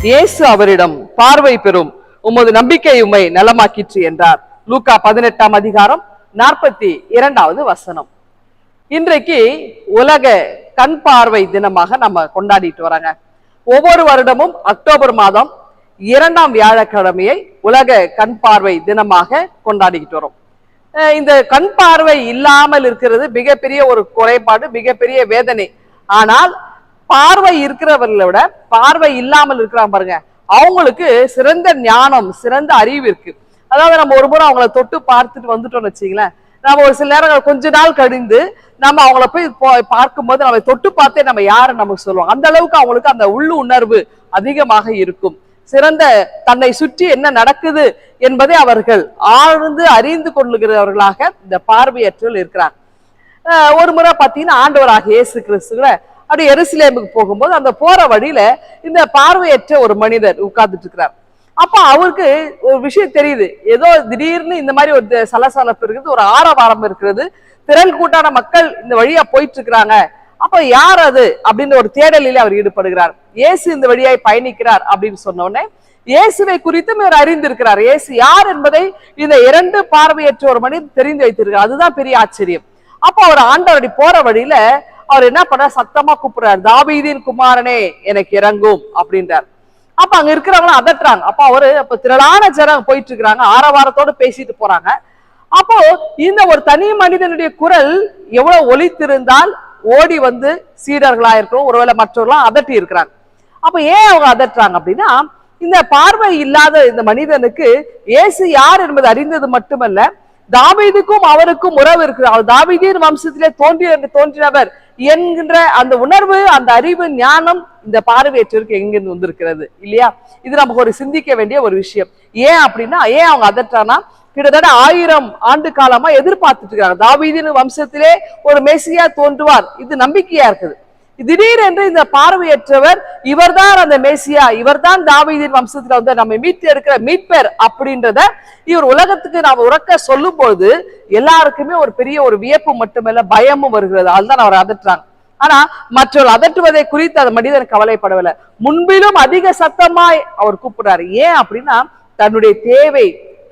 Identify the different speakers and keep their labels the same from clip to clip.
Speaker 1: இயேசு அவரிடம், பார்வை பெறும், உமது நம்பிக்கை உம்மை நலமாக்கிற்று என்றார். லூக்கா 18:42 இன்றைக்கு உலக கண் பார்வை தினமாக நம்ம கொண்டாடிட்டு வராங்க. ஒவ்வொரு வருடமும் அக்டோபர் மாதம் 2ஆம் வியாழக்கிழமையை உலக கண் பார்வை தினமாக கொண்டாடிக்கிட்டு வரோம். இந்த கண் பார்வை இல்லாமல் இருக்கிறது மிகப்பெரிய ஒரு குறைபாடு, மிகப்பெரிய வேதனை. ஆனால் பார்வை இருக்கிறவர்களை விட பார்வை இல்லாமல் இருக்கிறாங்க பாருங்க, அவங்களுக்கு சிறந்த ஞானம், சிறந்த அறிவு இருக்கு. அதாவது நம்ம ஒரு முறை அவங்கள தொட்டு பார்த்துட்டு வந்துட்டோம்னு வச்சுங்களேன், நம்ம ஒரு சில நேரங்கள் கொஞ்ச நாள் கழிந்து நம்ம அவங்கள போய் பார்க்கும்போது நம்ம தொட்டு பார்த்தே நம்ம யாருன்னு நமக்கு சொல்லுவோம். அந்த அளவுக்கு அவங்களுக்கு அந்த உள்ளு உணர்வு அதிகமாக இருக்கும். சிறந்த தன்னை சுற்றி என்ன நடக்குது என்பதை அவர்கள் ஆழ்ந்து அறிந்து கொள்ளுகிறவர்களாக இந்த பார்வையற்றவர்கள் இருக்கிறார். ஒரு முறை பார்த்தீங்கன்னா ஆண்டவராக இயேசு கிறிஸ்துவ அப்படி எருசலேமுக்கு போகும்போது அந்த போற வழியில இந்த பார்வையற்ற ஒரு மனிதர் உட்கார்ந்துட்டு இருக்கிறார். அப்ப அவருக்கு ஒரு விஷயம் தெரியுது, ஏதோ திடீர்னு இந்த மாதிரி ஒரு சலசலப்பு இருக்குது, ஒரு ஆரவாரம் இருக்கிறது, திரள் கூட்டான மக்கள் இந்த வழியா போயிட்டு இருக்கிறாங்க. அப்ப யார் அது அப்படின்னு ஒரு தேடலில் அவர் ஈடுபடுகிறார். இயேசு இந்த வழியாய் பயணிக்கிறார் அப்படின்னு சொன்ன உடனே இயேசுவை குறித்தும் இவர் அறிந்திருக்கிறார். இயேசு யார் என்பதை இந்த 2 பார்வையற்ற ஒரு மனிதன் தெரிந்து வைத்திருக்கிறார். அதுதான் பெரிய ஆச்சரியம். அப்ப அவர் ஆண்டவரடி போற வழியில அவர் என்ன பண்ண சத்தமா கூப்பிடுறார், தாவீதின் குமாரனே எனக்கு இறங்கும் அப்படின்றார். அப்ப அங்க இருக்கிறவங்களும் அதட்டுறாங்க. அப்ப அவரு திரளான ஜனம் போயிட்டு இருக்கிறாங்க, ஆரவாரத்தோடு பேசிட்டு போறாங்க. அப்போ இந்த ஒரு தனி மனிதனுடைய குரல் எவ்வளவு ஒலித்திருந்தால் ஓடி வந்து சீடர்களா இருக்கும், ஒருவேளை மற்றவர்களாம் அதட்டி இருக்கிறாங்க. அப்ப ஏன் அவங்க அதட்டுறாங்க அப்படின்னா, இந்த பார்வை இல்லாத இந்த மனிதனுக்கு இயேசு யார் என்பது அறிந்தது மட்டுமல்ல, தாவீதுக்கும் அவருக்கும் உறவு இருக்கிறார், அவர் தாவீதின் வம்சத்திலே தோன்றினவர் என்கின்ற அந்த உணர்வு, அந்த அறிவு, ஞானம் இந்த பார்வையற்றவருக்கு எங்கிருந்து வந்திருக்கிறது இல்லையா? இது நமக்கு ஒரு சிந்திக்க வேண்டிய ஒரு விஷயம். ஏன் அப்படின்னா, ஏன் அவங்க அதட்டானா, கிட்டத்தட்ட 1000 ஆண்டு காலமா எதிர்பார்த்துட்டு இருக்காங்க, தாவீதின் வம்சத்திலே ஒரு மெசியா தோன்றுவார், இது நம்பிக்கையா இருக்குது. திடீரென்று இந்த பார்வையற்றவர் இவர்தான் அந்த மேசியா, இவர்தான் தாவீதின் வம்சத்துல வந்து நம்ம மீட்டு எடுக்கிற மீட்பர் அப்படின்றத இவர் உலகத்துக்கு நாம உறக்க சொல்லும் போது எல்லாருக்குமே ஒரு பெரிய ஒரு வியப்பு மட்டுமல்ல, பயமும் வருகிறது. அதுதான் அவர் அதட்டுறாங்க. ஆனா மற்றவர்கள் அதட்டுவதை குறித்து அந்த மனிதன் கவலைப்படவில்லை. முன்பிலும் அதிக சத்தமாய் அவர் கூப்பிடுறாரு. ஏன் அப்படின்னா, தன்னுடைய தேவை,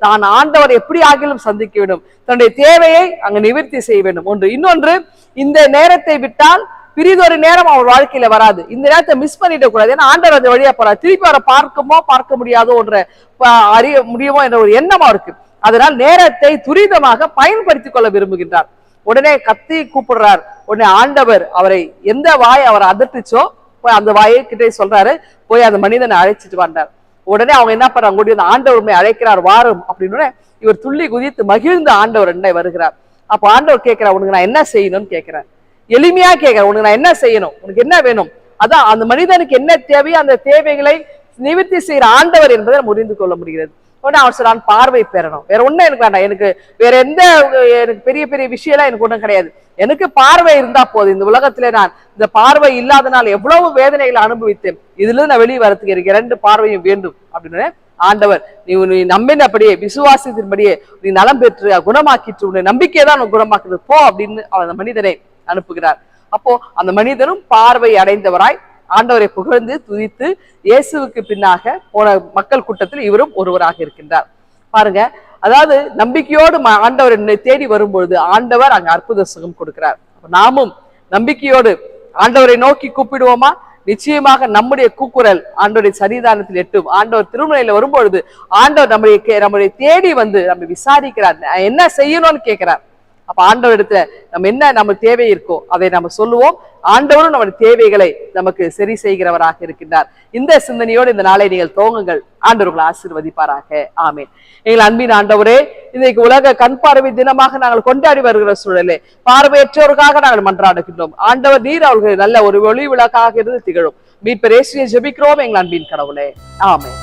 Speaker 1: தான் ஆண்டவர் எப்படி ஆகிலும் சந்திக்க வேண்டும், தன்னுடைய தேவையை அங்க நிவர்த்தி செய்ய வேண்டும். இன்னொன்று, இந்த நேரத்தை விட்டால் பிரிதொரு நேரம் அவர் வாழ்க்கையில வராது. இந்த நேரத்தை மிஸ் பண்ணிட கூடாது. ஏன்னா ஆண்டவர் அந்த வழியா போறார், திருப்பி அவரை பார்க்க முடியாதோ என்ற அறிய முடியுமோ என்ற ஒரு எண்ணம் அவருக்கு. அதனால் நேரத்தை துரிதமாக பயன்படுத்திக் கொள்ள விரும்புகின்றார். உடனே கத்தி கூப்பிடுறார். உடனே ஆண்டவர் அவரை எந்த வாய் அவரை அதட்டுச்சோ போய் அந்த வாயை கிட்டே சொல்றாரு, போய் அந்த மனிதனை அழைச்சிட்டு வந்தார். உடனே அவங்க என்ன பண்றாங்க, கூடிய ஆண்டவர் உண்மை அழைக்கிறார் வாரும் அப்படின்னு இவர் துள்ளி குதித்து மகிழ்ந்து ஆண்டவர் என்னை வருகிறார். அப்ப ஆண்டவர் கேட்கிறார், உனக்கு நான் என்ன செய்யணும்னு கேட்கிறேன். எளிமையா கேட்கிறேன், உனக்கு நான் என்ன செய்யணும், உனக்கு என்ன வேணும்? அதான் அந்த மனிதனுக்கு என்ன தேவையோ அந்த தேவைகளை நிவர்த்தி செய்யற ஆண்டவர் என்பதை புரிந்து கொள்ள முடிகிறது. உடனே அவர் சொல்றான், பார்வை பெறணும், வேற ஒண்ணும் எனக்கு வேண்டாம், எனக்கு வேற எந்த எனக்கு பெரிய பெரிய விஷயம் எனக்கு ஒண்ணும் கிடையாது, எனக்கு பார்வை இருந்தா போதும். இந்த உலகத்திலே நான் இந்த பார்வை இல்லாதனால் எவ்வளவு வேதனைகளை அனுபவித்தேன், இதுல நான் வெளியே வரத்துக்கு எனக்கு 2 பார்வையும் வேண்டும் அப்படின்னு ஆண்டவர், நீ நம்பினபடியே விசுவாசத்தின்படியே நீ நலம் பெற்று குணமாக்கிட்டு, உன்னை நம்பிக்கைதான் குணமாக்குறது போ அப்படின்னு அந்த மனிதனை அனுப்புகிறார். அப்போ அந்த மனிதனும் பார்வை அடைந்தவராய் ஆண்டவரை புகழ்ந்து துதித்து இயேசுவுக்கு பின்னாக போன மக்கள் கூட்டத்தில் இவரும் ஒருவராக இருக்கின்றார். பாருங்க, அதாவது நம்பிக்கையோடு ஆண்டவர் என்னை தேடி வரும்பொழுது ஆண்டவர் அங்க அற்புத சுகம் கொடுக்கிறார். நாமும் நம்பிக்கையோடு ஆண்டவரை நோக்கி கூப்பிடுவோமா? நிச்சயமாக நம்முடைய கூக்குரல் ஆண்டவருடைய சன்னிதானத்தில் எட்டும். ஆண்டவர் திருமலையில வரும்பொழுது ஆண்டவர் நம்முடைய தேடி வந்து நம்ம விசாரிக்கிறார், என்ன செய்யணும்னு கேட்கிறார். அப்ப ஆண்டவர் இடத்துல நம்ம என்ன நம்ம தேவை இருக்கோ அதை நம்ம சொல்லுவோம். ஆண்டவரும் நம்முடைய தேவைகளை நமக்கு சரி செய்கிறவராக இருக்கின்றார். இந்த சிந்தனையோடு இந்த நாளை நீங்கள் துவங்குங்கள். ஆண்டவர்களை ஆசீர்வதிப்பாராக. ஆமேன். எங்கள் அன்பின் ஆண்டவரே, இன்றைக்கு உலக கண் பார்வை தினமாக நாங்கள் கொண்டாடி வருகிற சூழலே பார்வையற்றோருக்காக நாங்கள் மன்றாடுகின்றோம். ஆண்டவர் நீர் அவர்கள் நல்ல ஒரு ஒளி விளக்காக இருந்து திகழும். மீட்பர் இயேசுவை ஜெபிக்கிறோம் எங்கள் அன்பின் கடவுளே. ஆமேன்.